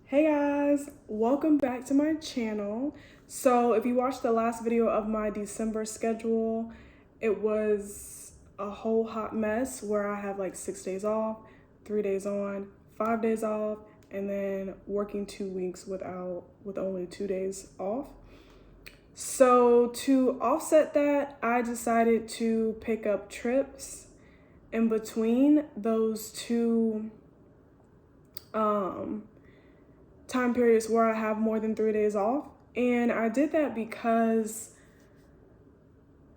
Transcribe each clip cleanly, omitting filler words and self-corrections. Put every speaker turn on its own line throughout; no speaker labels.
Hey guys, welcome back to my channel. So if you watched the last video of my December schedule, it was a whole hot mess where I have like 6 days off, 3 days on, 5 days off, and then working 2 weeks with only 2 days off. So to offset that, I decided to pick up trips in between those two time periods where I have more than 3 days off. And I did that because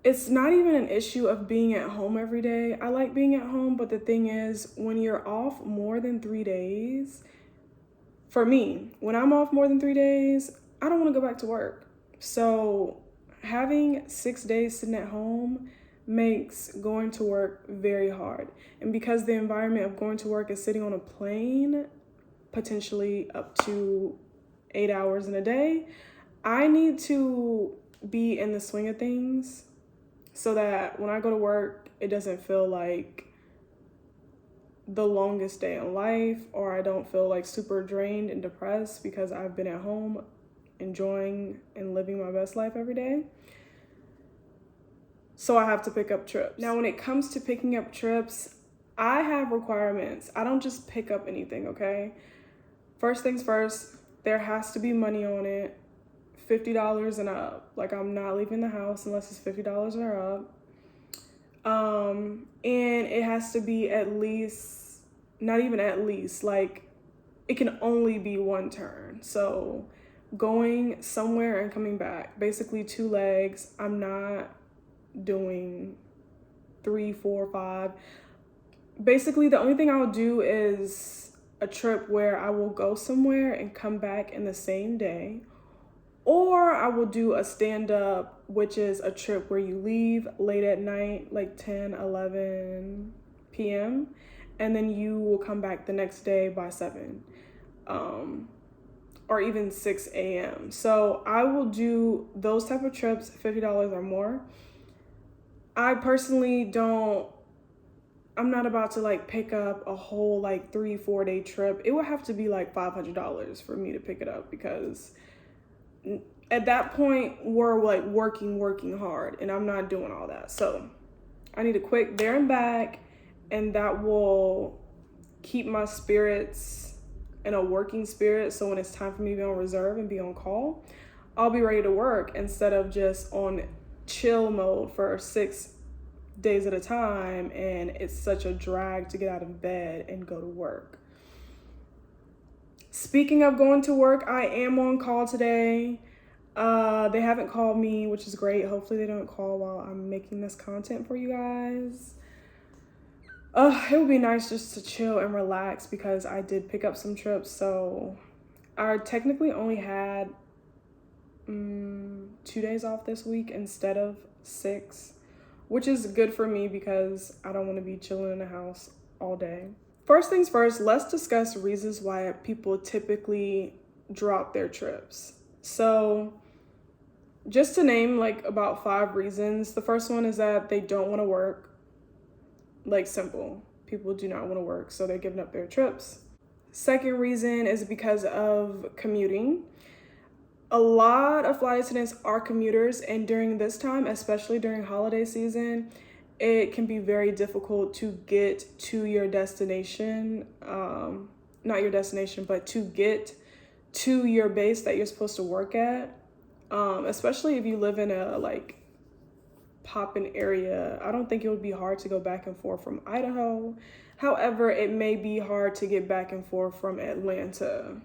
it's not even an issue of being at home every day. I like being at home, but the thing is, when you're off more than 3 days, for me, when I'm off more than 3 days, I don't want to go back to work. So having 6 days sitting at home makes going to work very hard. And because the environment of going to work is sitting on a plane, potentially up to 8 hours in a day, I need to be in the swing of things so that when I go to work, it doesn't feel like the longest day in life, or I don't feel like super drained and depressed because I've been at home enjoying and living my best life every day. So I have to pick up trips. Now, when it comes to picking up trips, I have requirements. I don't just pick up anything, okay? First things first, there has to be money on it, $50 and up. Like, I'm not leaving the house unless it's $50 or up. And it has to be at least, not even at least, like, it can only be one turn. So going somewhere and coming back, basically 2 legs. I'm not doing 3, 4, 5. Basically, the only thing I'll do is a trip where I will go somewhere and come back in the same day, or I will do a stand-up, which is a trip where you leave late at night, like 10, 11 p.m., and then you will come back the next day by 7, or even 6 a.m. So I will do those type of trips, $50 or more. I personally I'm not about to like pick up a whole like 3-4 day trip. It would have to be like $500 for me to pick it up, because at that point we're like working hard and I'm not doing all that. So I need a quick there and back, and that will keep my spirits in a working spirit. So when it's time for me to be on reserve and be on call, I'll be ready to work instead of just on chill mode for 6 days at a time, and it's such a drag to get out of bed and go to work. Speaking of going to work, I am on call today. They haven't called me, which is great. Hopefully they don't call while I'm making this content for you guys. It would be nice just to chill and relax because I did pick up some trips. So I technically only had 2 days off this week instead of 6, which is good for me because I don't want to be chilling in the house all day. First things first, let's discuss reasons why people typically drop their trips. So just to name like about 5 reasons. The first one is that they don't want to work. Like, simple. People do not want to work, so they're giving up their trips. Second reason is because of commuting. A lot of flight attendants are commuters, and during this time, especially during holiday season, it can be very difficult to get to your destination, not your destination, but to get to your base that you're supposed to work at, especially if you live in a like poppin' area. I don't think it would be hard to go back and forth from Idaho. However, it may be hard to get back and forth from Atlanta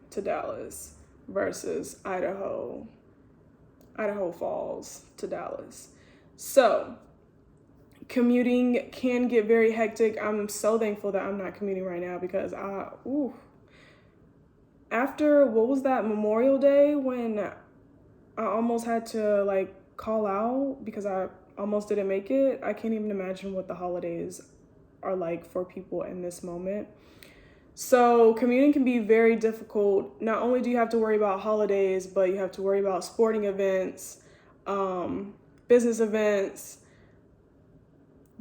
to Dallas versus Idaho Falls to Dallas. So commuting can get very hectic. I'm so thankful that I'm not commuting right now because after, what was that, Memorial Day, when I almost had to like call out because I almost didn't make it. I can't even imagine what the holidays are like for people in this moment. So commuting can be very difficult. Not only do you have to worry about holidays, but you have to worry about sporting events, business events,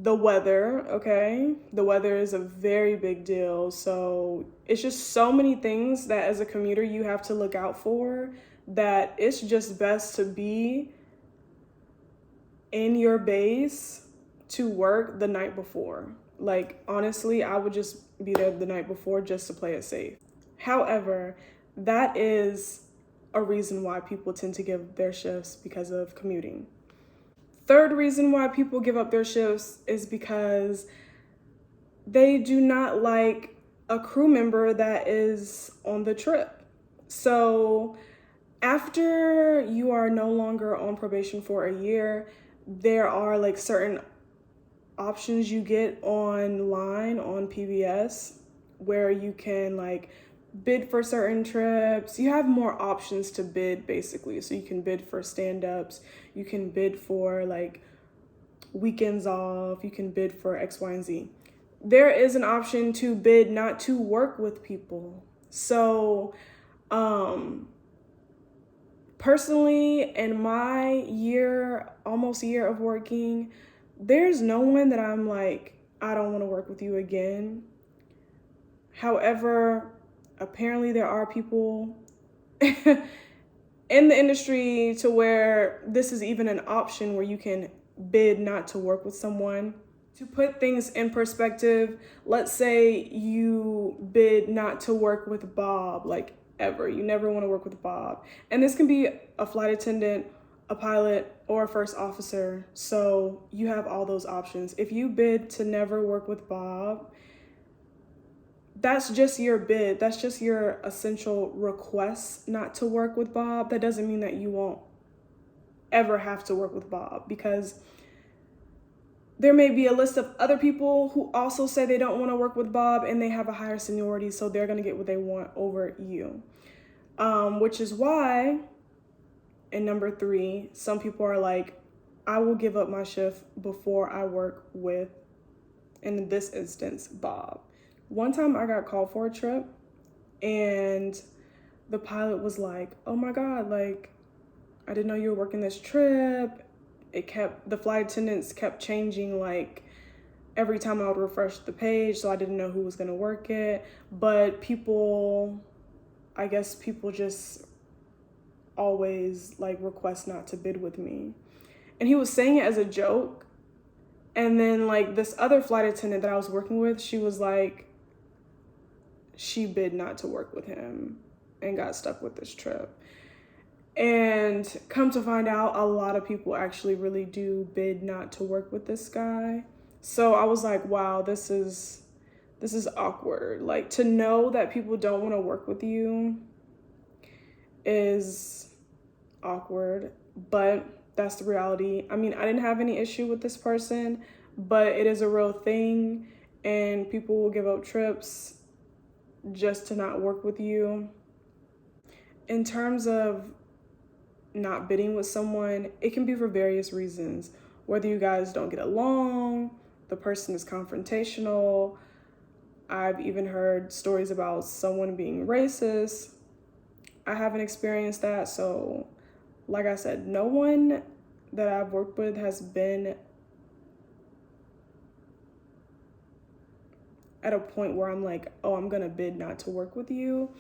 The weather, okay? The weather is a very big deal. So it's just so many things that as a commuter you have to look out for, that it's just best to be in your base to work the night before. Like, honestly, I would just be there the night before just to play it safe. However, that is a reason why people tend to give their shifts because of commuting. Third reason why people give up their shifts is because they do not like a crew member that is on the trip. So after you are no longer on probation for a year, there are like certain options you get online on PBS where you can like bid for certain trips. You have more options to bid basically. So you can bid for stand-ups, you can bid for like weekends off, you can bid for X, Y, and Z. There is an option to bid not to work with people. So personally, in my year, almost year of working, there's no one that I'm like, I don't want to work with you again. However, apparently there are people in the industry to where this is even an option where you can bid not to work with someone. To put things in perspective, let's say you bid not to work with Bob, like ever. You never want to work with Bob. And this can be a flight attendant, a pilot, or a first officer. So you have all those options. If you bid to never work with Bob, that's just your bid. That's just your essential request not to work with Bob. That doesn't mean that you won't ever have to work with Bob, because there may be a list of other people who also say they don't want to work with Bob and they have a higher seniority, so they're going to get what they want over you. Which is why, in number 3, some people are like, I will give up my shift before I work with, in this instance, Bob. One time I got called for a trip and the pilot was like, oh my God, like, I didn't know you were working this trip. The flight attendants kept changing like every time I would refresh the page, so I didn't know who was gonna work it. But I guess people just always like request not to bid with me. And he was saying it as a joke. And then like this other flight attendant that I was working with, she was like, she bid not to work with him and got stuck with this trip. And come to find out, a lot of people actually really do bid not to work with this guy. So I was like, wow, this is awkward. Like, to know that people don't want to work with you is awkward, but that's the reality. I mean, I didn't have any issue with this person, but it is a real thing, and people will give up trips just to not work with you. In terms of not bidding with someone, it can be for various reasons. Whether you guys don't get along, the person is confrontational. I've even heard stories about someone being racist. I haven't experienced that, so like I said, no one that I've worked with has been at a point where I'm like, oh, I'm gonna bid not to work with you.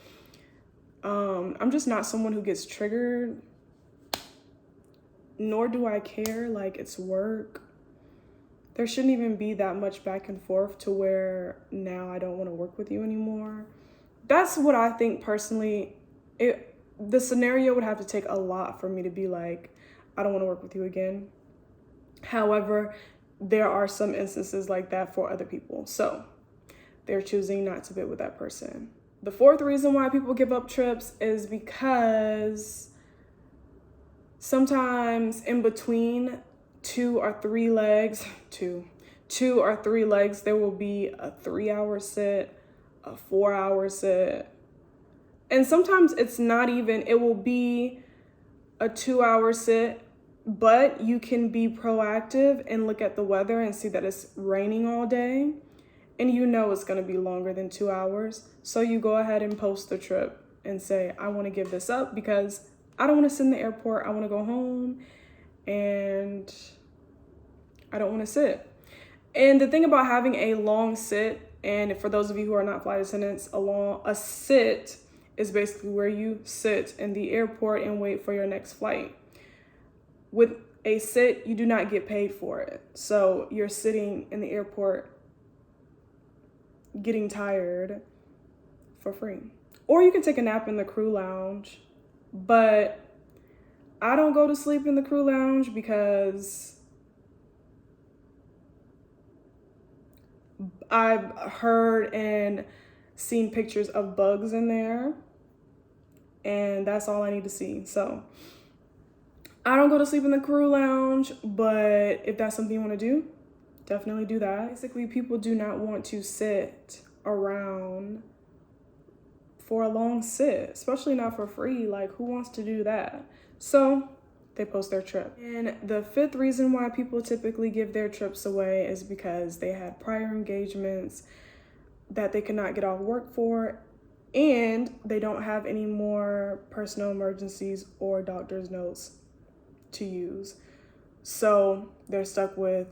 I'm just not someone who gets triggered, nor do I care. Like, it's work. There shouldn't even be that much back and forth to where now I don't want to work with you anymore. That's what I think personally. The scenario would have to take a lot for me to be like, I don't want to work with you again. However, there are some instances like that for other people. So they're choosing not to bid with that person. The 4th reason why people give up trips is because sometimes in between 2 or 3 legs, there will be a 3-hour sit, a 4-hour sit. And sometimes it's not even, it will be a 2-hour sit, but you can be proactive and look at the weather and see that it's raining all day. And you know it's gonna be longer than 2 hours. So you go ahead and post the trip and say, I wanna give this up because I don't wanna sit in the airport. I wanna go home and I don't wanna sit. And the thing about having a long sit, and for those of you who are not flight attendants, a sit is basically where you sit in the airport and wait for your next flight. With a sit, you do not get paid for it. So you're sitting in the airport getting tired for free. Or you can take a nap in the crew lounge, but I don't go to sleep in the crew lounge because I've heard and seen pictures of bugs in there, and that's all I need to see. So I don't go to sleep in the crew lounge, but if that's something you want to do, definitely do that. Basically, people do not want to sit around for a long sit, especially not for free. Like, who wants to do that? So they post their trip. And the fifth reason why people typically give their trips away is because they had prior engagements that they cannot get off work for, and they don't have any more personal emergencies or doctor's notes to use. So they're stuck with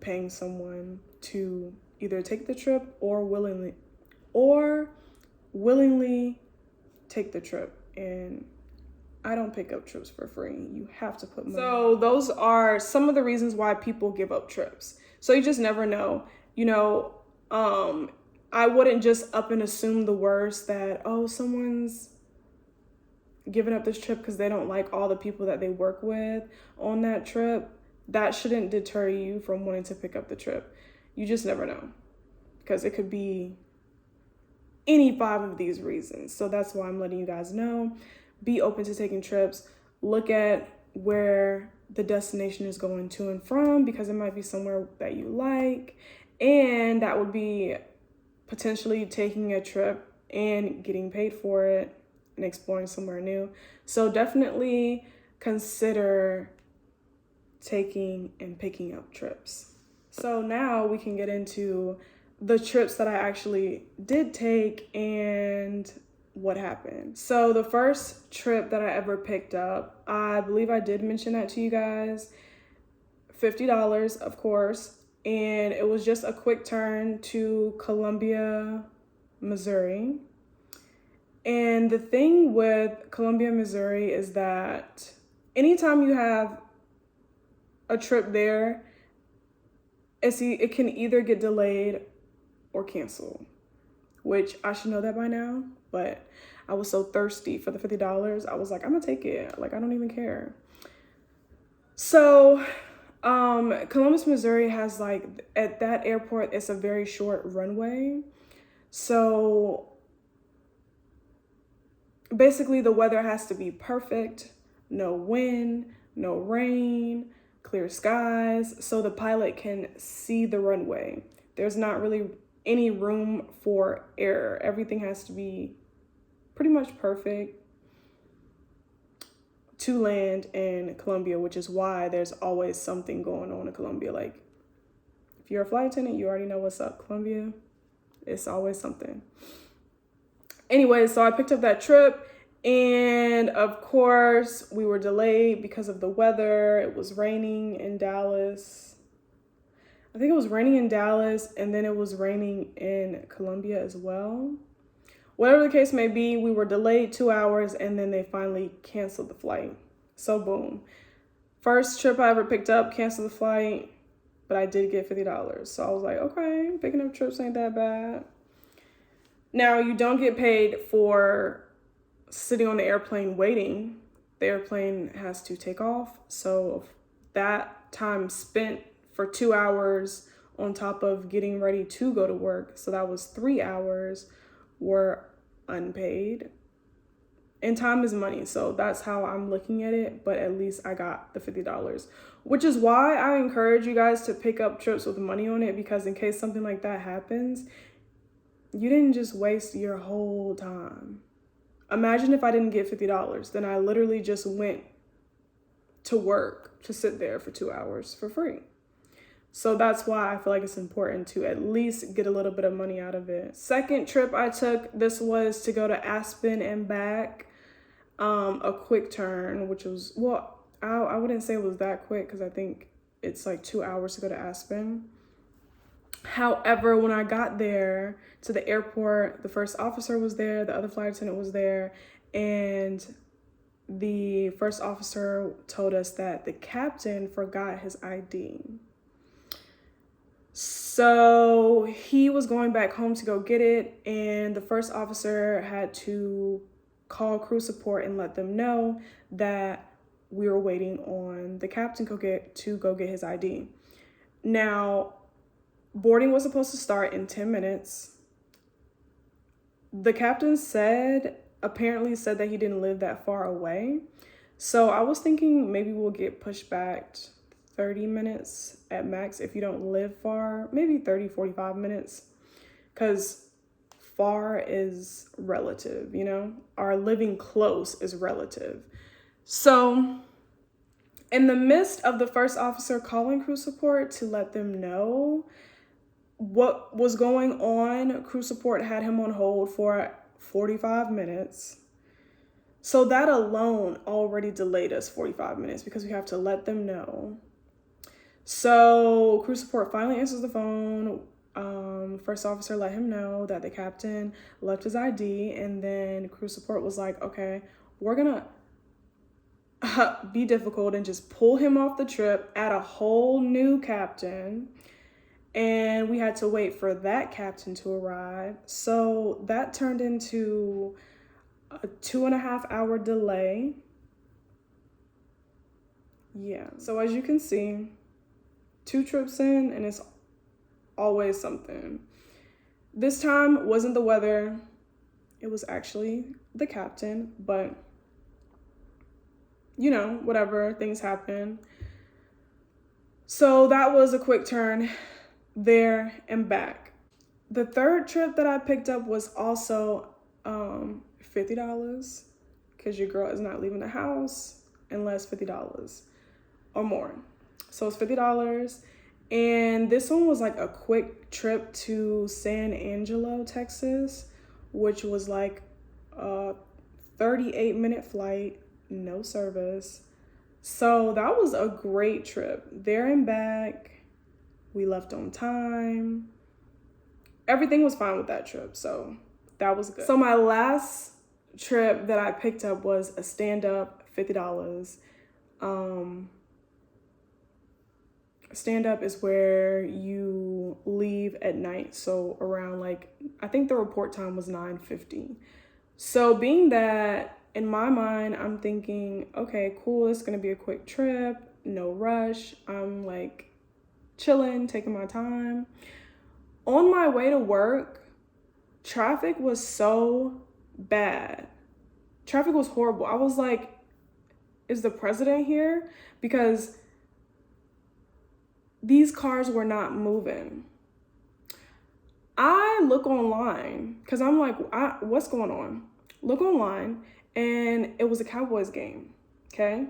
paying someone to either take the trip or willingly take the trip. And I don't pick up trips for free. You have to put money. So those are some of the reasons why people give up trips. So you just never know. I wouldn't just up and assume the worst, that, oh, someone's giving up this trip because they don't like all the people that they work with on that trip. That shouldn't deter you from wanting to pick up the trip. You just never know, because it could be any 5 of these reasons. So that's why I'm letting you guys know. Be open to taking trips. Look at where the destination is going to and from, because it might be somewhere that you like, and that would be potentially taking a trip and getting paid for it and exploring somewhere new. So definitely consider taking and picking up trips. So now we can get into the trips that I actually did take and what happened. So the first trip that I ever picked up, I believe I did mention that to you guys, $50, of course. And it was just a quick turn to Columbia, Missouri. And the thing with Columbia, Missouri is that anytime you have a trip there, it can either get delayed or canceled, which I should know that by now, but I was so thirsty for the $50. I was like, I'm gonna take it. Like, I don't even care. So Columbus, Missouri has, like, at that airport, it's a very short runway. So basically the weather has to be perfect, no wind, no rain, clear skies, so the pilot can see the runway. There's not really any room for error. Everything has to be pretty much perfect to land in Columbia, which is why there's always something going on in Columbia. Like, if you're a flight attendant, you already know what's up. Columbia, it's always something. Anyway, so I picked up that trip, and of course we were delayed because of the weather. It was raining in Dallas. I think it was raining in Dallas, and then it was raining in Columbia as well. Whatever the case may be, we were delayed 2 hours, and then they finally canceled the flight. So boom. First trip I ever picked up, canceled the flight, but I did get $50. So I was like, okay, picking up trips ain't that bad. Now, you don't get paid for sitting on the airplane waiting. The airplane has to take off. So that time spent for 2 hours on top of getting ready to go to work, so that was 3 hours, were unpaid. And time is money, so that's how I'm looking at it, but at least I got the $50, which is why I encourage you guys to pick up trips with money on it, because in case something like that happens, you didn't just waste your whole time. Imagine if I didn't get $50, then I literally just went to work to sit there for 2 hours for free. So that's why I feel like it's important to at least get a little bit of money out of it. Second trip I took, this was to go to Aspen and back, a quick turn, which was, well, I wouldn't say it was that quick, because I think it's like 2 hours to go to Aspen. However, when I got there to the airport, the first officer was there, the other flight attendant was there, and the first officer told us that the captain forgot his ID. So he was going back home to go get it, and the first officer had to call crew support and let them know that we were waiting on the captain to go get his ID. Now, boarding was supposed to start in 10 minutes. The captain apparently said that he didn't live that far away. So I was thinking maybe we'll get pushed back 30 minutes at max if you don't live far, maybe 30, 45 minutes. Because far is relative, you know? Our living close is relative. So in the midst of the first officer calling crew support to let them know what was going on, crew support had him on hold for 45 minutes. So that alone already delayed us 45 minutes because we have to let them know. So crew support finally answers the phone. First officer let him know that the captain left his ID, and then crew support was like, okay, we're gonna be difficult and just pull him off the trip, add a whole new captain. And we had to wait for that captain to arrive. So that turned into a 2.5-hour delay. Yeah, so as you can see, 2 trips in and it's always something. This time wasn't the weather, it was actually the captain, but you know, whatever, things happen. So that was a quick turn there and back. The third trip that I picked up was also $50 because your girl is not leaving the house unless $50 or more. So it's $50. And this one was like a quick trip to San Angelo, Texas, which was like a 38-minute flight, no service. So that was a great trip. There and back. We left on time. Everything was fine with that trip, so that was good. So my last trip that I picked up was a stand-up, $50. Stand-up is where you leave at night, so around like, I think the report time was 9:50. So being that, in my mind, I'm thinking, okay, cool, it's gonna be a quick trip, no rush. I'm like chilling, taking my time. On my way to work, traffic was so bad. Traffic was horrible. I was like, is the president here? Because these cars were not moving. I look online because I'm like, what's going on? Look online, and it was a Cowboys game, okay?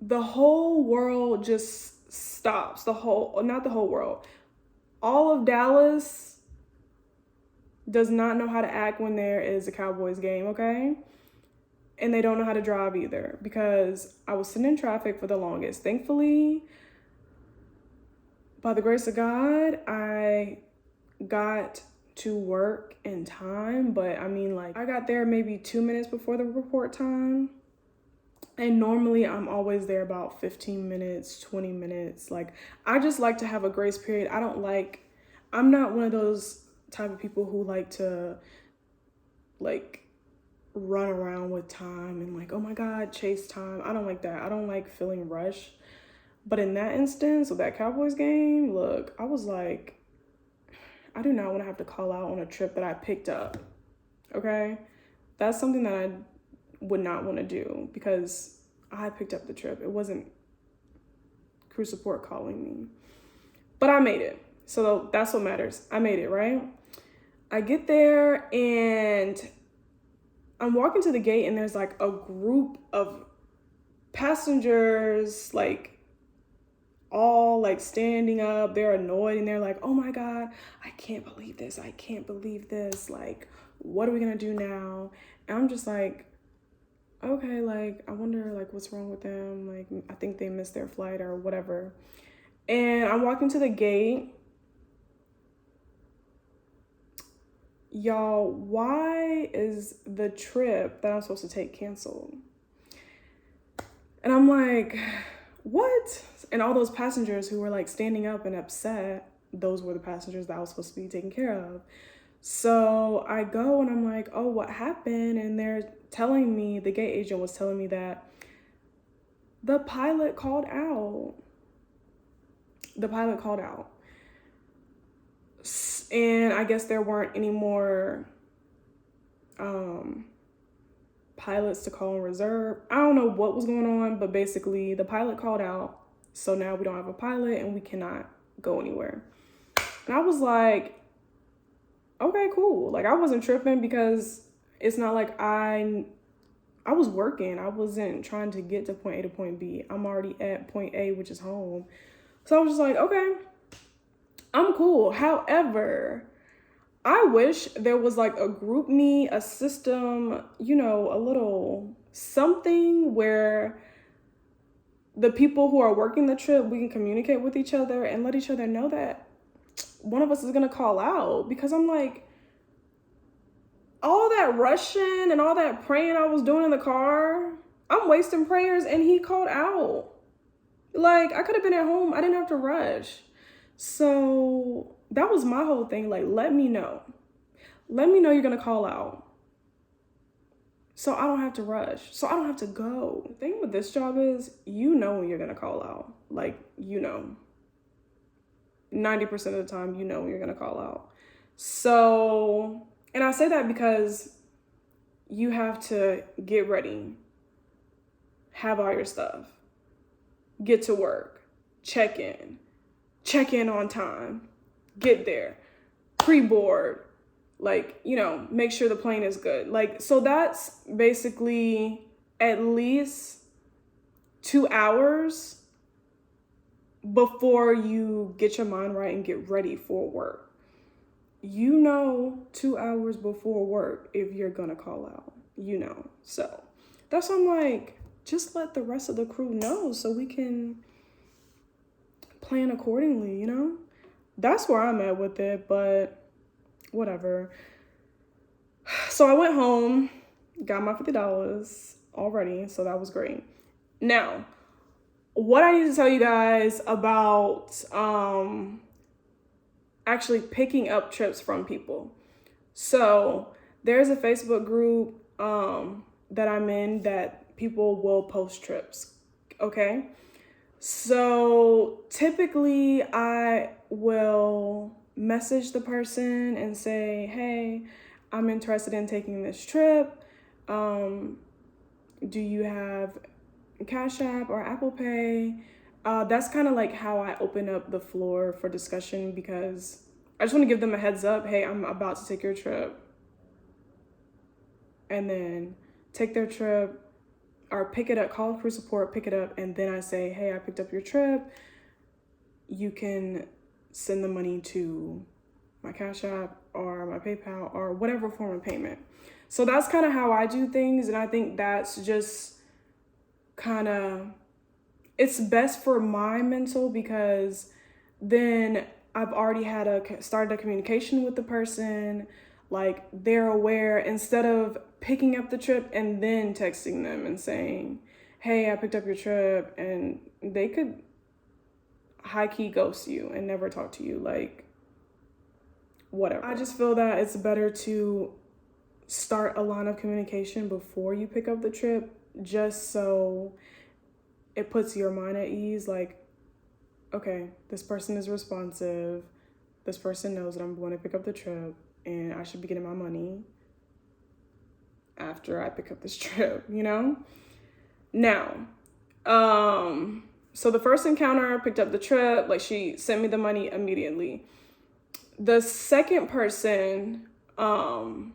The whole world just stops. Not the whole world. All of Dallas does not know how to act when there is a Cowboys game, okay? And they don't know how to drive either because I was sitting in traffic for the longest. Thankfully, by the grace of God, I got to work in time, but I mean, like, I got there maybe 2 minutes before the report time. And normally I'm always there about 15 minutes, 20 minutes. Like, I just like to have a grace period. I'm not one of those type of people who like to like run around with time and like, oh my God, chase time. I don't like that. I don't like feeling rushed. But in that instance, with that Cowboys game, look, I was like, I do not want to have to call out on a trip that I picked up, okay? That's something that I would not want to do because I picked up the trip. It wasn't crew support calling me. But I made it. So that's what matters. I made it, right? I get there and I'm walking to the gate and there's like a group of passengers, like all like standing up. They're annoyed and they're like, oh my God, I can't believe this. I can't believe this. Like, what are we gonna do now? And I'm just like, okay, like, I wonder like what's wrong with them. Like, I think they missed their flight or whatever. And I'm walking to the gate y'all, why is the trip that I'm supposed to take canceled? And I'm like, what? And all those passengers who were like standing up and upset, those were the passengers that I was supposed to be taking care of. So I go and I'm like, oh, what happened? And they're telling me, the gate agent was telling me that the pilot called out. The pilot called out. And I guess there weren't any more pilots to call in reserve. I don't know what was going on, but basically the pilot called out. So now we don't have a pilot and we cannot go anywhere. And I was like, okay, cool. Like, I wasn't tripping because it's not like I was working. I wasn't trying to get to point A to point B. I'm already at point A, which is home. So I was just like, okay, I'm cool. However, I wish there was like a group me, a system, you know, a little something where the people who are working the trip, we can communicate with each other and let each other know that one of us is going to call out. Because I'm like, all that rushing and all that praying I was doing in the car, I'm wasting prayers, and he called out. Like, I could have been at home. I didn't have to rush. So that was my whole thing. Like, let me know. Let me know you're going to call out, so I don't have to rush. So I don't have to go. The thing with this job is, you know when you're going to call out. Like, you know. 90% of the time, you know when you're going to call out. So, and I say that because you have to get ready, have all your stuff, get to work, check in on time, get there, pre-board, like, you know, make sure the plane is good. Like, so that's basically at least 2 hours before you get your mind right and get ready for work. You know, 2 hours before work if you're gonna call out, you know. So that's why I'm like, just let the rest of the crew know so we can plan accordingly, you know. That's where I'm at with it, but whatever. So I went home, got my $50 already, so that was great. Now, what I need to tell you guys about actually picking up trips from people. So there's a Facebook group that I'm in that people will post trips, okay? So typically I will message the person and say, hey, I'm interested in taking this trip. Do you have Cash App or Apple Pay? That's kind of like how I open up the floor for discussion, because I just want to give them a heads up. Hey, I'm about to take your trip. And then take their trip, or pick it up, call crew support, pick it up. And then I say, hey, I picked up your trip. You can send the money to my Cash App or my PayPal or whatever form of payment. So that's kind of how I do things. And I think that's just kind of, it's best for my mental, because then I've already started a communication with the person. Like, they're aware, instead of picking up the trip and then texting them and saying, hey, I picked up your trip, and they could high-key ghost you and never talk to you, like, whatever. I just feel that it's better to start a line of communication before you pick up the trip, just so it puts your mind at ease. Like, okay, this person is responsive. This person knows that I'm going to pick up the trip, and I should be getting my money after I pick up this trip, you know? Now, so the first encounter, I picked up the trip, like, she sent me the money immediately. The second person, I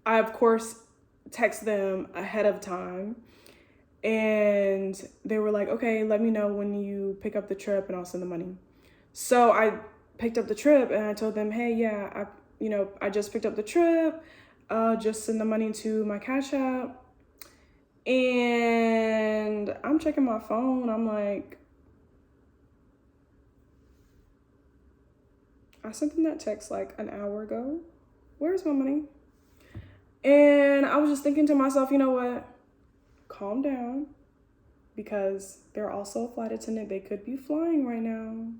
of course text them ahead of time, and they were like, okay, let me know when you pick up the trip and I'll send the money. So I picked up the trip and I told them, hey, yeah, I just picked up the trip. Just send the money to my Cash App. And I'm checking my phone. I'm like, I sent them that text like an hour ago. Where's my money? And I was just thinking to myself, you know what? Calm down, because they're also a flight attendant. They could be flying right now.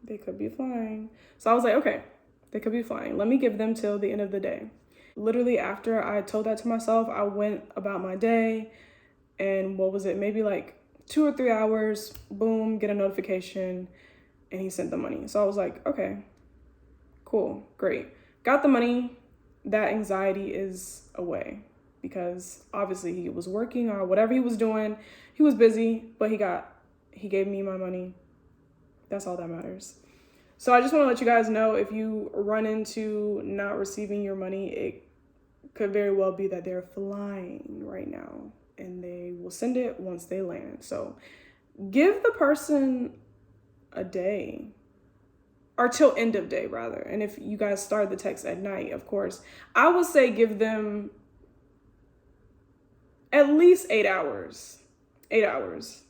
They could be flying. So I was like, okay, they could be flying. Let me give them till the end of the day. Literally after I told that to myself, I went about my day, and what was it? Maybe like 2 or 3 hours, boom, get a notification, and he sent the money. So I was like, okay, cool, great. Got the money. That anxiety is away, because obviously he was working or whatever he was doing. He was busy, but he gave me my money. That's all that matters. So I just want to let you guys know, if you run into not receiving your money, it could very well be that they're flying right now, and they will send it once they land. So give the person a day, or till end of day rather. And if you guys start the text at night, of course, I would say give them at least 8 hours. 8 hours.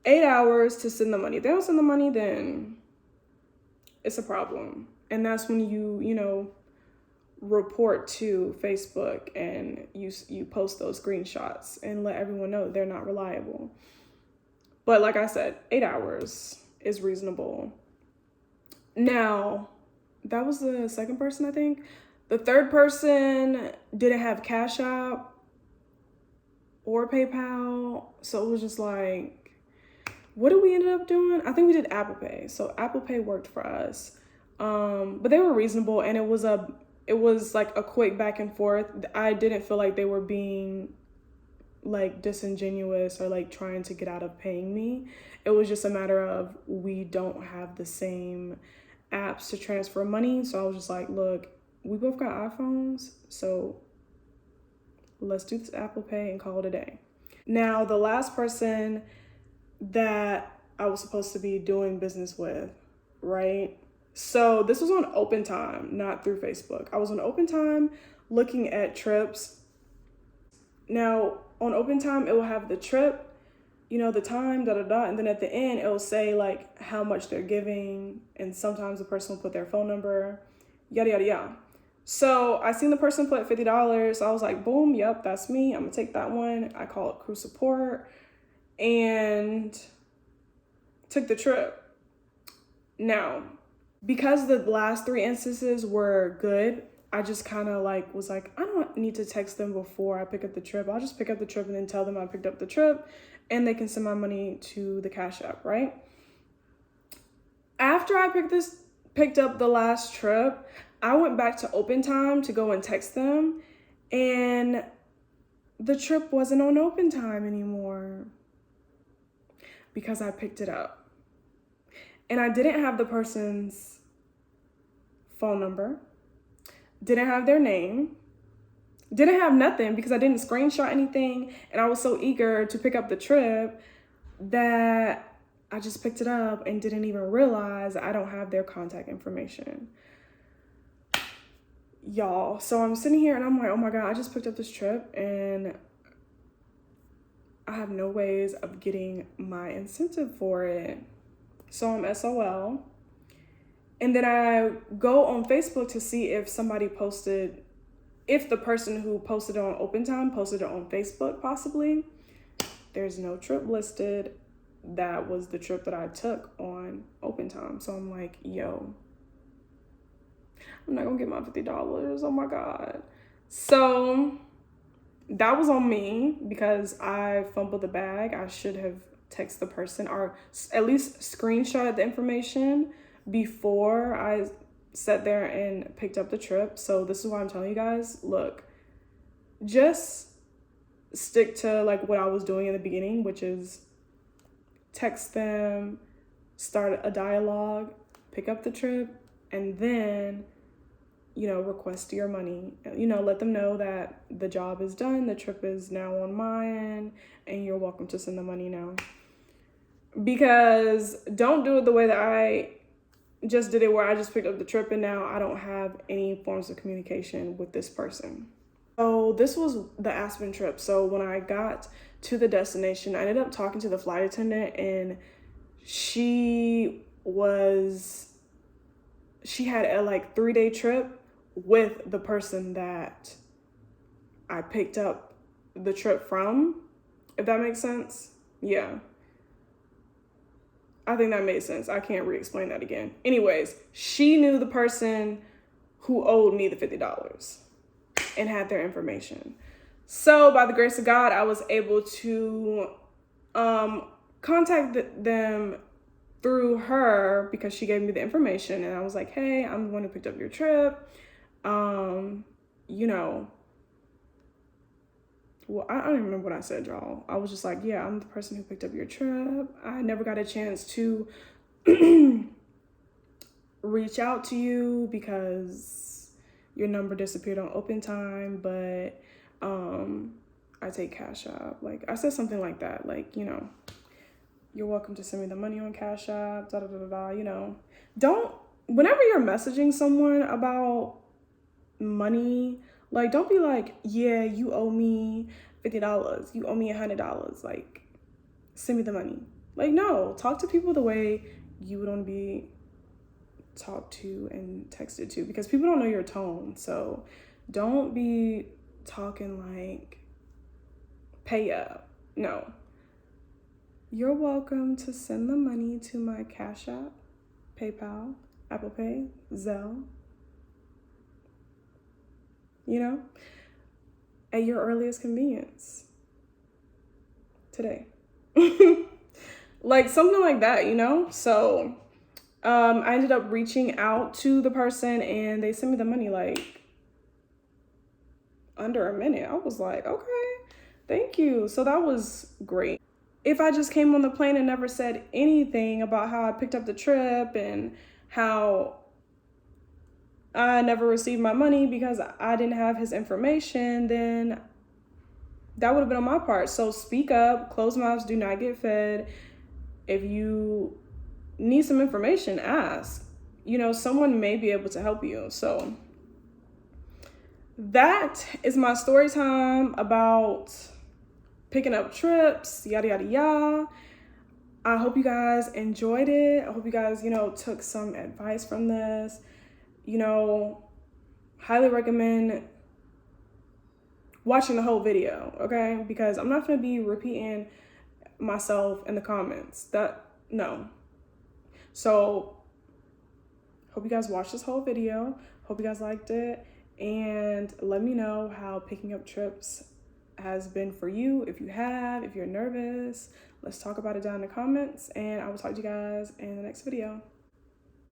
8 hours to send the money. If they don't send the money, then it's a problem. And that's when you report to Facebook, and you post those screenshots and let everyone know they're not reliable. But like I said, 8 hours is reasonable. Now, that was the second person, I think. The third person didn't have Cash App or PayPal. So it was just like, what did we end up doing? I think we did Apple Pay. So Apple Pay worked for us. But they were reasonable, and it was like a quick back and forth. I didn't feel like they were being like disingenuous or like trying to get out of paying me. It was just a matter of, we don't have the same apps to transfer money. So I was just like, look, we both got iPhones, so let's do this Apple Pay and call it a day. Now, the last person that I was supposed to be doing business with, right? So this was on Open Time, not through Facebook. I was on Open Time looking at trips. Now, on Open Time, it will have the trip, the time, and then at the end, it will say like how much they're giving, and sometimes the person will put their phone number, yada, yada, yada. So I seen the person put $50. So I was like, boom, yep, that's me. I'm gonna take that one. I call it crew support and took the trip. Now, because the last 3 instances were good, I just kind of was like, I don't need to text them before I pick up the trip. I'll just pick up the trip and then tell them I picked up the trip, and they can send my money to the Cash App, right? After I picked up the last trip, I went back to Open Time to go and text them, and the trip wasn't on Open Time anymore because I picked it up. And I didn't have the person's phone number, didn't have their name, didn't have nothing, because I didn't screenshot anything, and I was so eager to pick up the trip that I just picked it up and didn't even realize I don't have their contact information. Y'all, so I'm sitting here and I'm like, oh my God, I just picked up this trip and I have no ways of getting my incentive for it. So I'm SOL. And then I go on Facebook to see if somebody posted, if the person who posted it on Open Time posted it on Facebook, possibly. There's no trip listed. That was the trip that I took on Open Time. So I'm like, yo, I'm not gonna get my $50. Oh my God. So that was on me because I fumbled the bag. I should have texted the person, or at least screenshot the information before I sat there and picked up the trip. So this is why I'm telling you guys, look, just stick to what I was doing in the beginning, which is text them, start a dialogue, pick up the trip, and then request your money. Let them know that the job is done, the trip is now on my end, and you're welcome to send the money now. Because don't do it the way that I just did it, where I just picked up the trip and now I don't have any forms of communication with this person. So this was the Aspen trip. So when I got to the destination, I ended up talking to the flight attendant, and she was she had a like 3-day trip with the person that I picked up the trip from, if that makes sense. Yeah. I think that made sense. I can't re-explain that again. Anyways, she knew the person who owed me the $50 and had their information. So by the grace of God, I was able to contact them through her because she gave me the information, and I was like, hey, I'm the one who picked up your trip. You know, well, I don't even remember what I said, y'all. I was just like, yeah, I'm the person who picked up your trip. I never got a chance to reach out to you because your number disappeared on open time, but I take Cash App. Like, I said something like that, like, you know, you're welcome to send me the money on Cash App, da da da da, you know. Don't, whenever you're messaging someone about money, like, don't be like, yeah, you owe me $50, you owe me $100, like, send me the money. Like, no, talk to people the way you would want to be talked to and texted to, because people don't know your tone. So don't be talking like, pay up. No. You're welcome to send the money to my Cash App, PayPal, Apple Pay, Zelle, you know, at your earliest convenience today. Like something like that, you know? So I ended up reaching out to the person and they sent me the money like under a minute. I was like, okay, thank you. So that was great. If I just came on the plane and never said anything about how I picked up the trip and how I never received my money because I didn't have his information, then that would have been on my part. So speak up, closed mouths do not get fed. If you need some information, ask. You know, someone may be able to help you. So that is my story time about picking up trips, yada, yada, yada. I hope you guys enjoyed it. I hope you guys, you know, took some advice from this. You know, highly recommend watching the whole video, okay? Because I'm not going to be repeating myself in the comments. No. So, hope you guys watched this whole video. Hope you guys liked it. And let me know how picking up trips has been for you. If you have, if you're nervous, let's talk about it down in the comments. And I will talk to you guys in the next video.